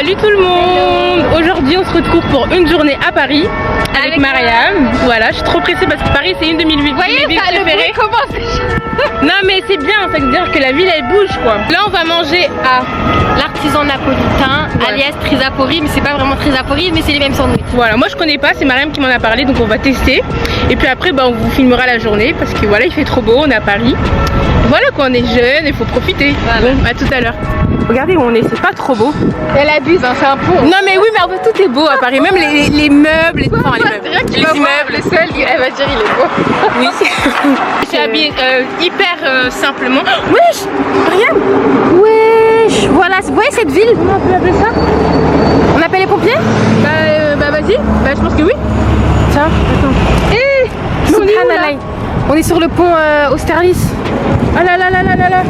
Salut tout le monde. Aujourd'hui on se retrouve pour une journée à Paris avec Mariam. Voilà, je suis trop pressée parce que Paris c'est une de mes villes préférées. Non mais c'est bien, ça veut dire que la ville elle bouge quoi. Là on va manger à l'artisan napolitain, alias Trisapori, mais c'est pas vraiment Trisapori, mais c'est les mêmes sandwichs. Voilà, moi je connais pas, c'est Mariam qui m'en a parlé, donc on va tester. Et puis après on vous filmera la journée parce que voilà il fait trop beau, on est à Paris. Voilà quoi, on est jeune, il faut profiter. Voilà. Bon, à tout à l'heure. Regardez où on est, c'est pas trop beau. Elle abuse, hein, c'est un pont. Non mais oui, mais en fait tout est beau à Paris, même les meubles, enfin, les immeubles. Le seul, elle va dire il est beau. Oui. Je suis habillée hyper simplement. Wesh, Mariam. Wesh, voilà, vous voyez cette ville? Comment on peut appeler ça? On appelle les pompiers? Bah vas-y, bah je pense que oui. Tiens, attends. On est sur le pont Austerlitz. Ah là là là là là là.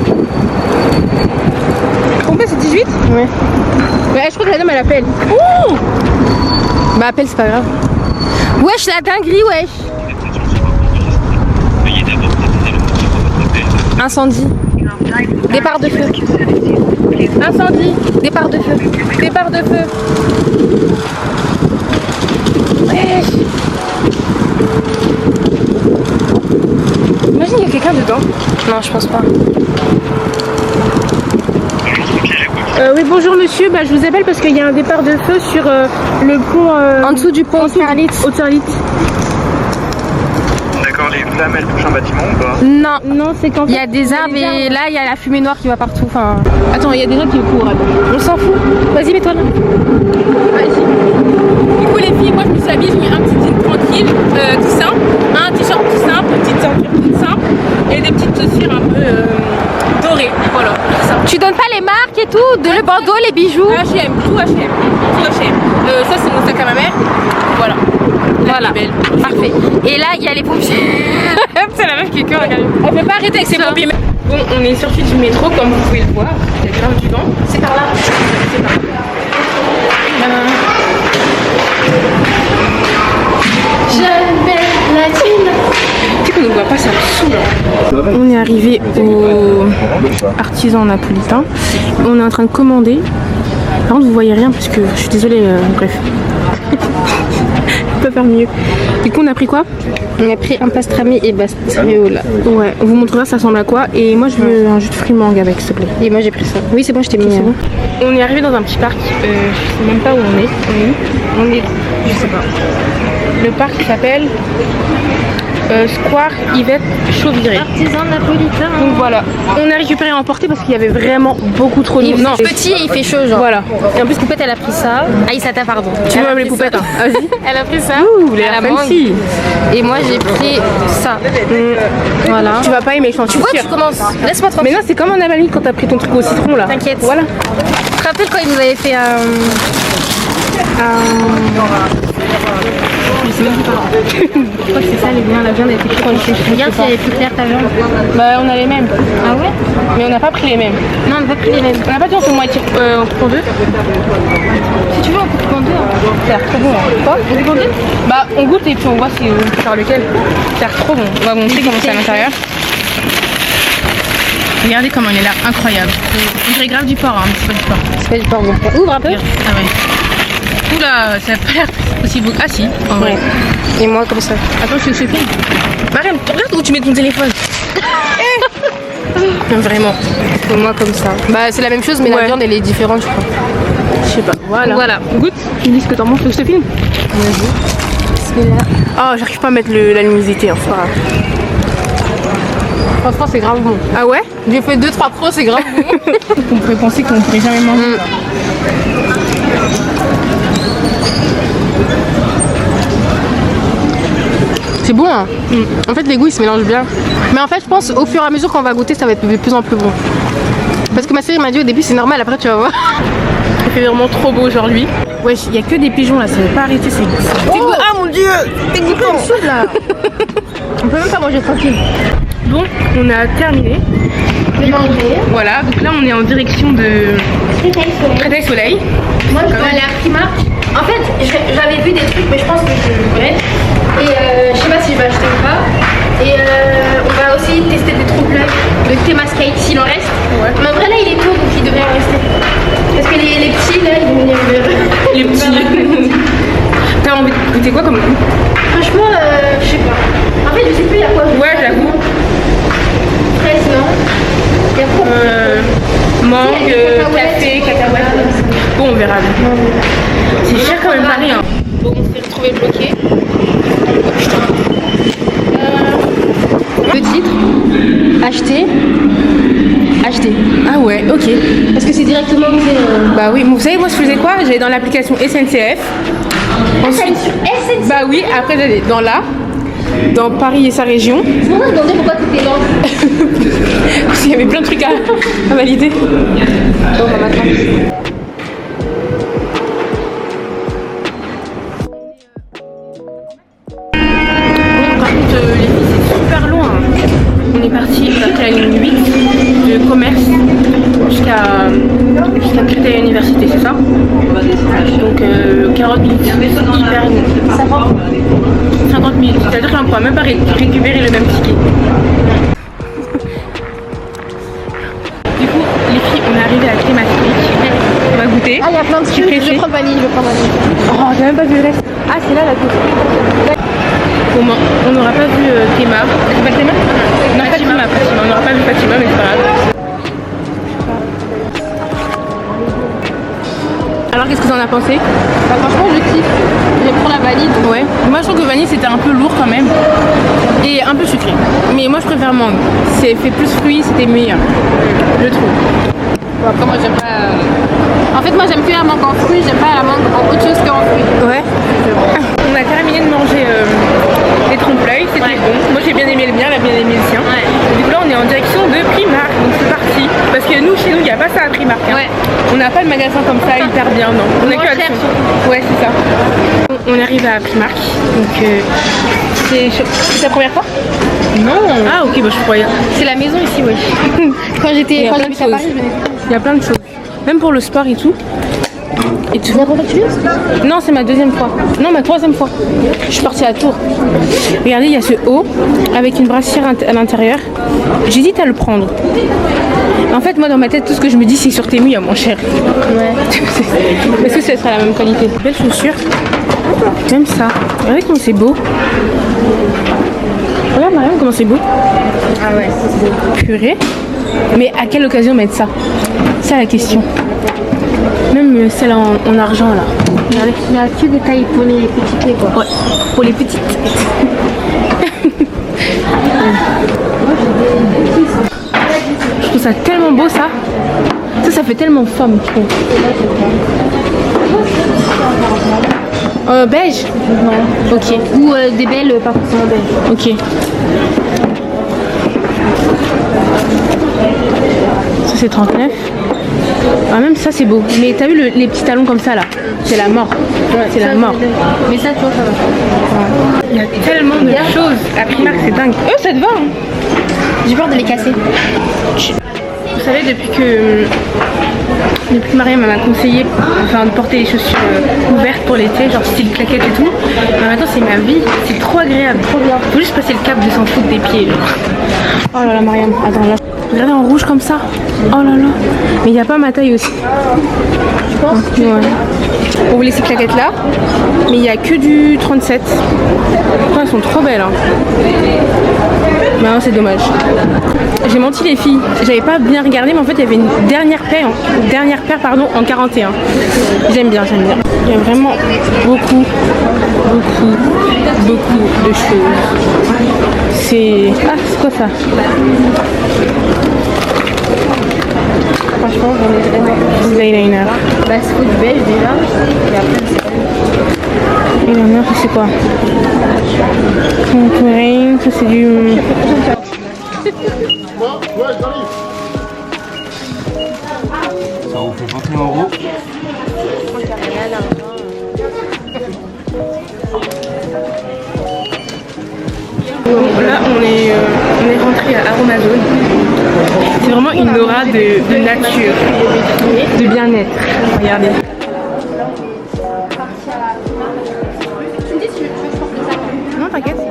Combien c'est 18? Ouais. Ouais, je crois que la dame elle appelle. Ouh. Bah appelle, c'est pas grave. Wesh, la dinguerie, wesh. Incendie. Départ de feu. Incendie. Départ de feu. Départ de feu. Wesh. Imagine il y a quelqu'un dedans. Non, je pense pas. Oui bonjour monsieur, bah, je vous appelle parce qu'il y a un départ de feu sur le pont en dessous du pont Austerlitz. D'accord, les flammes elles touchent un bâtiment ou pas? Non, non c'est quand il y a des arbres et là il y a la fumée noire qui va partout. Enfin... Attends, il y a des gens qui courent. On s'en fout. Vas-y, mets-toi là. Vas-y. Du coup les filles, moi je me suis habillée, j'ai mis un petit jean tranquille, tout simple, un t-shirt tout simple, une petite ceinture toute simple et des petites chaussures un peu dorées. Voilà. Tu donnes pas les marques et tout, de le bandeau, les bijoux? H&M, tout H&M, tout H&M. Ça c'est mon sac à ma mère. Voilà. Voilà, belle. Parfait. Et là il y a les pompiers. C'est la meuf qui court, regardez. Elle peut pas arrêter avec ses pompiers. Bon, on est sorti du métro comme vous pouvez le voir. Il y a grave du vent. C'est par là. C'est par là. Tu sais qu'on ne voit pas, ça me saoule. On est arrivé au artisan napolitain. On est en train de commander. Par contre, vous voyez rien parce que je suis désolée. Bref. On peut faire mieux. Du coup, on a pris quoi? On a pris un pastrami et bastiola. Ouais, on vous montrera ça ressemble à quoi. Et moi, je veux un jus de fruits mangue avec, s'il te plaît. Et moi, j'ai pris ça. Oui, c'est bon, je t'ai mis. C'est bon. On est arrivé dans un petit parc. Je sais même pas où on est. On est, je sais pas. Le parc s'appelle Square Yvette Chauviré. Artisan napolitain. Donc voilà, on a récupéré à emporter parce qu'il y avait vraiment beaucoup trop de monde. Non, petit et il fait chaud genre. Voilà. Et en plus Poupette elle a pris ça. Aïssata pardon. Tu veux même les poupettes hein. Vas-y. Elle a pris ça. Ouh, les fancy. Et moi j'ai pris ça. Voilà. Tu vas pas aimer, je pense. Tu vois, tu commences. Laisse-moi tranquille. Mais non, c'est comme en Amalie quand t'as pris ton truc au citron là. T'inquiète. Voilà. Tu te rappelles quand il nous avait fait je sais même pas. Je crois que c'est ça les biens, la viande était trop lichée. Regarde si elle est plus claire ta viande. Bah on a les mêmes. Ah ouais? Mais on n'a pas pris les mêmes. Non, on n'a pas pris les mêmes. On n'a pas dit on fait moitié, on prend deux. Si tu veux on peut prendre deux. Ça a l'air trop bon. Hein. Quoi? On prend deux? Bah on goûte et puis on voit si on peut faire lequel. Ça a l'air trop bon. On va vous montrer comment c'est à l'intérieur. Regardez comment il est là, incroyable. On dirait grave du porc, hein, mais c'est pas du porc. C'est pas du porc, bon. Ouvre un peu. Ah ouais. Oula, ça a pas l'air aussi beau. Ah si, en vrai. Et moi comme ça. Attends, je te filme. Mariam, regarde où tu mets ton téléphone. Vraiment. Et moi comme ça. Bah c'est la même chose mais la viande elle est différente je crois. Je sais pas. Voilà. Voilà. Goûte. Tu me dis ce que t'en manges, je te filme. Vas-y. Oh, j'arrive pas à mettre la luminosité, enfin. Franchement c'est grave bon. Ah ouais? J'ai fait 2-3 pros, c'est grave bon. On pourrait penser qu'on pourrait jamais manger. C'est bon hein. En fait les goûts ils se mélangent bien. Mais en fait je pense au fur et à mesure qu'on va goûter ça va être de plus en plus bon. Parce que ma série m'a dit au début c'est normal, après tu vas voir. Il fait vraiment trop beau aujourd'hui. Wesh, il y a que des pigeons là, ça veut pas arrêter, c'est oh ah mon dieu. T'es goûtant là. On peut même pas manger tranquille. Donc on a terminé. Voilà, donc là on est en direction de Créteil Soleil. Moi je dois aller à Primark. En fait j'avais vu des trucs mais je pense que je vais. Et je sais pas si je vais acheter ou pas. Et on va aussi tester des trous plats de Théma Skate s'il en reste. Ouais. Mais en vrai là il est tôt donc il devrait en rester. Parce que les petits là ils vont venir Les petits. T'as envie de goûter quoi comme goût? Franchement, je sais pas. En fait, je sais plus il y a quoi. Ouais, j'avoue. Fraise, non. Il y a quoi? Mangue, café, cacahuètes. Bon, on verra. C'est cher quand même, Paris. Hein. Bon, on s'est retrouvé bloqué. Oh putain. Le titre, acheter. Ah ouais, ok. Parce que c'est directement Bah oui, vous savez, moi je faisais quoi? J'allais dans l'application SNCF. Ensuite, bah oui, après j'allais dans Paris et sa région. Je me demandais pourquoi tu étais lente. Parce qu'il y avait plein de trucs à valider. Bon, bah maintenant. Par contre, les filles, c'est super loin. On est parti après la ligne 8 de commerce jusqu'à Créteil Université, c'est ça? Donc 40 minutes, hyper 50 minutes, c'est-à-dire qu'on ne pourra même pas récupérer le même ticket. Du coup, les filles, on est arrivé à Crématique. On va goûter. Ah, il y a plein de trucs. Je vais prendre vanille, Oh, t'as même pas vu le reste. Ah, c'est là la coupe. Bon, on n'aura pas vu Théma. C'est pas Théma? Non, Fatima. On n'aura pas vu Fatima, mais c'est pas grave. Alors, qu'est-ce que t'en as pensé? Bah, franchement, je kiffe. Je prends la vanille. Ouais. Moi, je trouve que vanille, c'était un peu lourd quand même. Et un peu sucré. Mais moi, je préfère mangue. C'est fait plus fruits, c'était meilleur. Je trouve. Bon, après, moi, j'aime pas. En fait, moi, j'aime plus la mangue en fruits. J'aime pas la mangue en autre chose qu'en fruits. Ouais. On a terminé de manger les trompe-l'œil, c'était bon. Moi j'ai bien aimé le mien, elle a bien aimé le sien. Ouais. Du coup là on est en direction de Primark, donc c'est parti. Parce que nous, chez nous, il n'y a pas ça à Primark. Hein. Ouais. On n'a pas de magasin comme ça hyper bien, non. On a que Action. Ouais, c'est ça. On est arrivé à Primark, donc c'est ta première fois? Non. Ah ok, bah je croyais. C'est la maison ici, ouais. Quand j'étais à Paris, je venais. Il y a plein de choses. Même pour le sport et tout. Et tout. Non, c'est ma deuxième fois. Non, ma troisième fois. Je suis partie à Tours. Regardez, il y a ce haut avec une brassière à l'intérieur. J'hésite à le prendre. En fait, moi, dans ma tête, tout ce que je me dis, c'est sur Temu, il y a moins cher. Ouais. Est-ce que ce sera la même qualité? Belle chaussure. J'aime ça. Regardez comment c'est beau. Regarde, Mariam, comment c'est beau. Ah ouais, c'est beau. Purée. Mais à quelle occasion mettre ça? C'est la question. Même celle en argent là. Regardez. Il y a que des tailles pour les petites pieds, quoi. Ouais, pour les petites. Je trouve ça tellement beau ça. Ça fait tellement femme, je trouve. Beige? Non. Ok. Ou des belles, pas forcément belles. Ok. Ça c'est 39. Ah, même ça c'est beau. Mais t'as vu les petits talons comme ça là? C'est la mort. Ouais, c'est la mort. Mais ça, toi, ça va. Il y a tellement de choses à Primark, c'est dingue. Ça te va hein? J'ai peur de les casser. Vous savez, depuis que Mariam m'a conseillé de porter les chaussures ouvertes pour l'été, genre style claquette et tout, maintenant c'est ma vie, c'est trop agréable, trop bien. Faut juste passer le cap de s'en foutre des pieds. Genre. Oh là là, Mariam, attends là. Regardez en rouge comme ça. Oh là là. Mais il n'y a pas ma taille aussi. Je pense. Ouais. On voulait ces claquettes là, mais il n'y a que du 37. Elles sont trop belles. Hein. Mais non, c'est dommage. J'ai menti les filles. J'avais pas bien regardé, mais en fait il y avait une dernière paire en 41. J'aime bien. Il y a vraiment beaucoup de choses. C'est... Ah, c'est quoi ça? Franchement, j'en ai vraiment. Des eyeliner. Bah, c'est quoi du beige déjà? Et après, eyeliner, ça c'est quoi? Contouring, ça c'est du. Ça vous fait 21 €. Là, on est rentré à Aromazone. C'est vraiment une aura de nature, de bien-être. Regardez. Non, t'inquiète.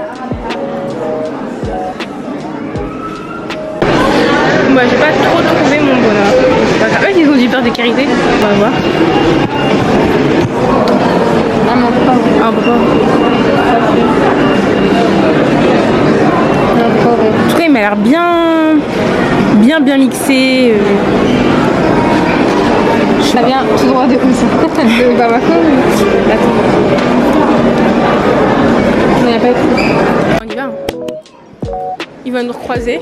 Moi, j'ai pas trop trouvé mon bonheur. C'est pas grave. Ils ont du beurre de karité. On va voir. on peut pas. En tout cas, il m'a l'air bien mixé. Ça vient tout droit de où ça? De Bamako. Attends. On y a pas écrit. On y va. Il va nous recroiser.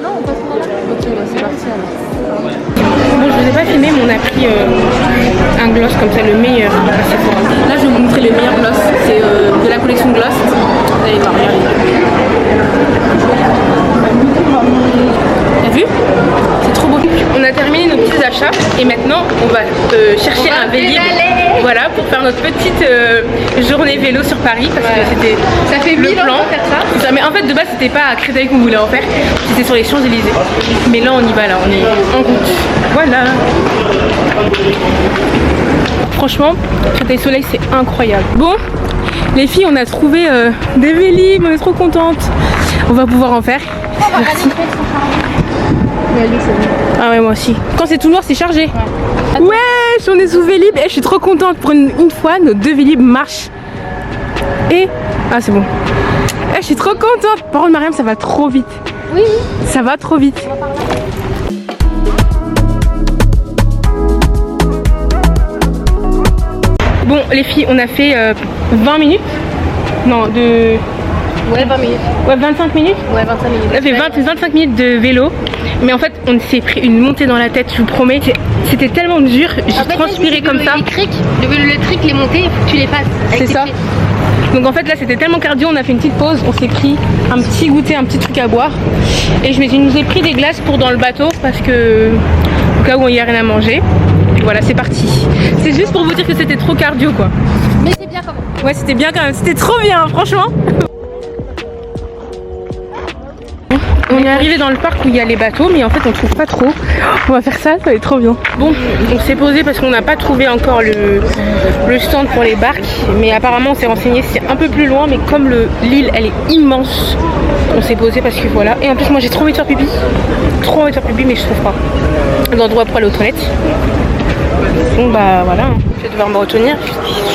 Non, on passe par là. Ok, bah c'est parti alors. Bon, je vous ai pas filmé, mais on a pris un gloss comme ça, le meilleur à Sephora. Là, je vais vous montrer le meilleur gloss. C'est de la collection Gloss. Vous allez voir, regardez. T'as vu? C'est trop beau. On a terminé nos petits achats et maintenant on va chercher un Vélib. Voilà, pour faire notre petite journée vélo sur Paris parce que c'était Ça fait le 1000 ans plan. de faire ça. Mais en fait de base c'était pas à Créteil qu'on voulait en faire, c'était sur les Champs-Élysées. Mais là on y va, là on est en route. Voilà. Franchement, Créteil Soleil c'est incroyable. Bon, les filles on a trouvé des Vélib, on est trop contentes. On va pouvoir en faire. Merci. Ah ouais, moi aussi. Quand c'est tout noir, c'est chargé. Ouais, on est sous Vélib. Et je suis trop contente. Pour une fois, nos deux Vélib marchent. Et... Ah, c'est bon. Je suis trop contente. Par contre, Mariam, ça va trop vite. Oui. Ça va trop vite. Bon, les filles, on a fait 20 minutes. Non, de... Ouais, 20 minutes. Ouais, 25 minutes. Ouais, 25 minutes. On a fait 25 minutes de vélo, mais en fait on s'est pris une montée dans la tête, je vous promets. C'était tellement dur, j'ai transpiré comme ça. Le vélo électrique, les montées, il faut que tu les fasses. C'est ça. Donc en fait là c'était tellement cardio, on a fait une petite pause, on s'est pris un petit goûter, un petit truc à boire. Et je nous ai pris des glaces pour dans le bateau parce que au cas où il n'y a rien à manger. Et voilà, c'est parti. C'est juste pour vous dire que c'était trop cardio quoi. Mais c'est bien quand même. Ouais, c'était bien quand même, c'était trop bien franchement. On est arrivé dans le parc où il y a les bateaux, mais en fait on trouve pas trop. On va faire ça, ça va être trop bien. Bon, on s'est posé parce qu'on n'a pas trouvé encore le stand pour les barques, mais apparemment on s'est renseigné, c'est un peu plus loin, mais comme l'île elle est immense, on s'est posé parce que voilà. Et en plus moi j'ai trop envie de faire pipi, mais je trouve pas l'endroit pour aller aux toilettes. Donc bah voilà, je vais devoir me retenir,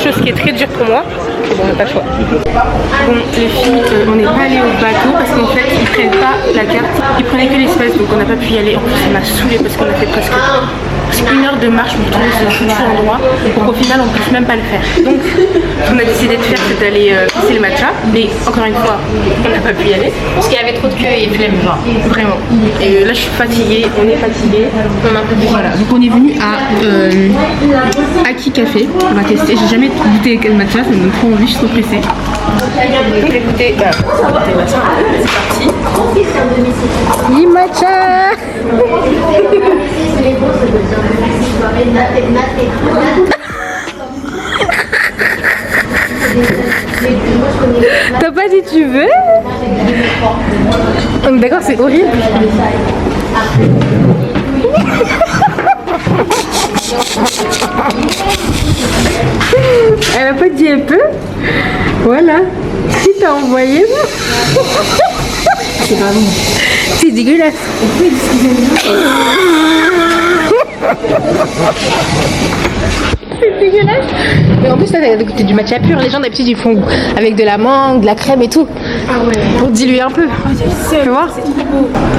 chose qui est très dure pour moi. Bon, on n'a pas le choix. Bon, les filles, on n'est pas allé au bateau parce qu'en fait, ils prennent pas la carte. Ils prenaient que l'espèce, donc on n'a pas pu y aller. En plus, ça m'a saoulé parce qu'on a fait presque 1 heure de marche pour trouver ce foutu endroit. Donc au final, on ne peut même pas le faire. Donc, ce qu'on a décidé de faire, c'est d'aller pisser le matcha. Mais encore une fois, on n'a pas pu y aller. Parce qu'il y avait trop de queue et flemme, genre. Vraiment. Et là, je suis fatiguée, on est fatigué. On a un peu de... Voilà. Donc on est venu à Aki Café. On va tester. J'ai jamais goûté le matcha, ça me donne trop envie, je suis trop pressée. Donc je vais goûter. C'est parti. Le matcha. T'as pas dit tu veux? D'accord, c'est horrible. Elle a pas dit un peu? Voilà. Qui t'a envoyé? C'est pas bon. C'est dégueulasse. C'est dégueulasse. Mais en plus, là, t'as goûté du matcha pur. Les gens d'habitude ils font avec de la mangue, de la crème et tout. Ah ouais. Pour diluer un peu. Tu vois?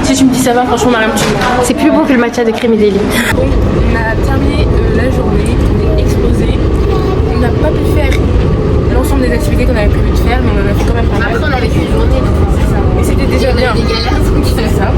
Si tu me dis ça va, franchement, Mariam, tu vois. C'est plus beau que le matcha de crème et d'Eli. On a terminé la journée, on est explosé. On n'a pas pu faire l'ensemble des activités qu'on avait prévu de faire, mais on en a fait quand même pas mal. Après, on avait fait une journée, donc c'est ça. Mais c'était déjà bien. Des galères, donc C'est ça.